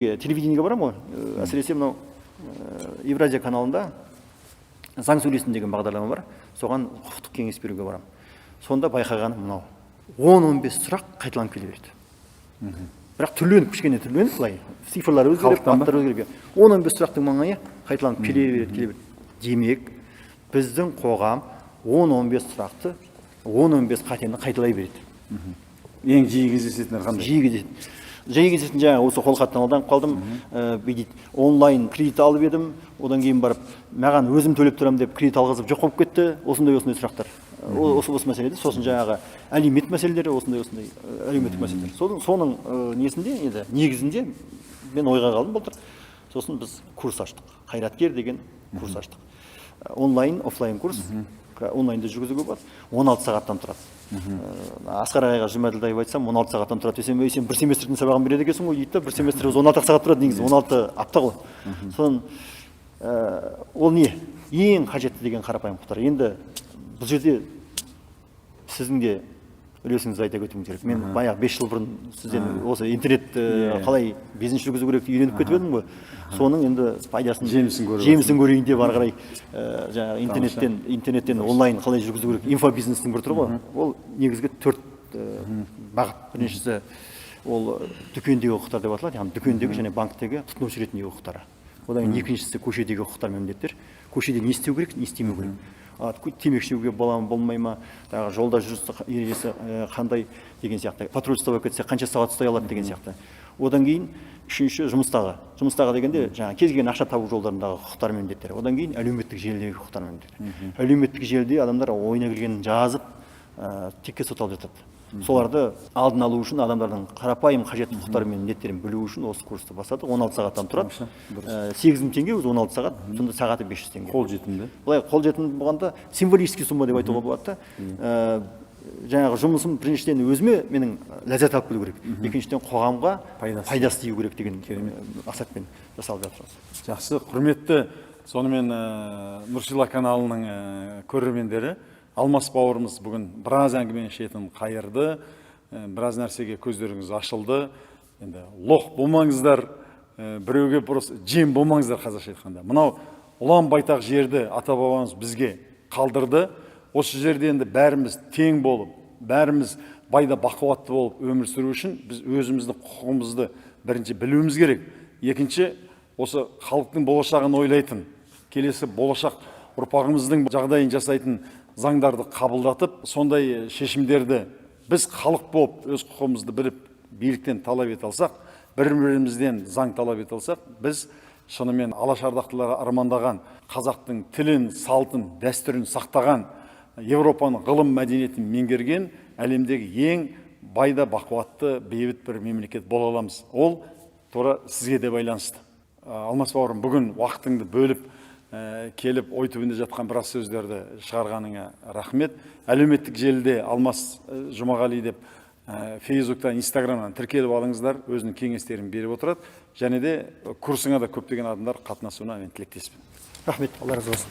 Телевидениеге барамын ғой, әсіресе мынау Евразия каналында заң сөйлесін деген бағдарлама бар. Соған құқықтық кеңес беруге барамын. Сонда байқағаным мынау 10-15 сұрақ қайталанып келе береді. Бірақ түрленіп, кішкене түрленіп, былай цифрлар өзгеріп, аттар өзгеріп, 10-15 сұрақтың маңайы қайталанып келе береді. Демек, біздің қоғам 10-15 сұрақты, 10-15 қатені қайталай береді. Ең жиі кездесетіндер қандай? Жиі кездесетін. Жиі кездесетін жаңа осы қолхаттан алданып қалдым, онлайн кредит алып едім, одан кейін барып, маған өзім төлеп тұрам деп кредит алғызып жоқ болып кетті, осындай сұрақтар. Осы мәселеде, сосын жаңағы әлеуметтік мәселелері, осындай әлеуметтік мәселелер. Соның негізінде мен ойға қалдым былтыр. Сосын біз курс аштық. Қайраткер деген курс аштық. Онлайн, офлайн курс. Онлайнда жүргізуге болады. 16 сағаттан тұрады. Асқар ағайға жұмаділдаев айтсам, 16 сағаттан тұрады десем, сен бір семестрдің сабағын береді екенсің ғой дейді, бір семестр 16 сағат тұрады, негізі 16 апта ғой. Соны ол не? Ең қажетті деген қарапайым құқықтар. Енді бұл жерде сіздің де үлесіңізді айта кетуім керек. Мен баяғы 5 жыл бұрын сізден осы интернет қалай бизнес жүргізу керек үйреніп кетіп едім ғой. Соның енді пайдасын, жемісін көрейін деп ары қарай жаңағы интернеттен онлайн қалай жүргізу керек, инфобизнестің бір түрі ғой. Ол негізгі 4 бағыт. Біріншісі ол дүкендегі құқықтар деп аталады, яғни дүкендегі және банктегі тұтынушы ретіндегі құқықтары. Одан кейін екіншісі көшедегі құқықтар мен міндеттер. Көшеде не істеу керек, не істемеу керек. Темекі шегуге бола ма, болмай ма, жолда жүріс ережесі қандай деген сияқты. Патруль ұстап кетсе қанша сағат ұстай алады деген сияқты. Одан кейін үшінші жұмыстағы дегенде жаңа кез келген ақша табу жолдарындағы құқықтар мен міндеттер. Одан кейін әлеуметтік желідегі құқықтар мен міндеттер. Әлеуметтік желіде адамдар ойына келгенін жазып, текке сотталып жатады. Соларды алдын алу үшін адамдардың қарапайым қажетті құқықтары мен міндеттерін білу үшін осы курсты бастадық. 16 сағаттан тұрады. 8.000 теңге, өзі 16 сағат, сонда сағаты 500 теңге. Қолжетімді. Былай қолжетімді болғанда символический сумма деп айтуға болады. Жаңағы жұмысым біріншіден өзіме менің ләззат алып келу керек. Екіншіден қоғамға пайдасы тию керек деген мақсатпен жасалып жатыр. Жақсы, құрметті, сонымен Nursila каналының көрермендері, Алмас бауырымыз бүгін біраз әңгіме шетін қайырды, біраз нәрсеге көздеріңіз ашылды. Енді лоқ болмаңыздар, біреуге просто жем болмаңыздар қазақша айтқанда. Мынау ұлан байтақ жерді ата-бабамыз бізге қалдырды. Осы жерде енді бәріміз тең болып, бәріміз байда бақуатты болып өмір сүру үшін біз өзіміздің құқығымызды бірінші білуіміз керек. Екінші, осы халықтың болашағын ойлайтын, келесі болашақ ұрпағымыздың жағдайын жасайтын заңдарды қабылдатып, сондай шешімдерді біз халық болып өз құқығымызды біліп, биліктен талап ете алсақ, бір-бірімізден заң талап ете алсақ, біз шынымен алашардақтылар армандаған қазақтың тілін, салтын, дәстүрін сақтаған, Европаның ғылым мәдениетін меңгерген әлемдегі ең байда бақуатты, бейбіт бір мемлекет бола аламыз. Ол тура сізге де байланысты. Алмас бауырым, бүгін уақытыңды бөліп келіп ой түбінде жатқан біраз сөздерді шығарғаныңа рахмет. Әлеуметтік желіде Алмас Жұмағали деп Фейсбуктан, Инстаграмнан тіркеліп алыңыздар, өзінің кеңестерін беріп отырады. Және де курсыңа да көптеген адамдар қатынасуына мен тілектеспін. Рахмет, Алла разы болсын.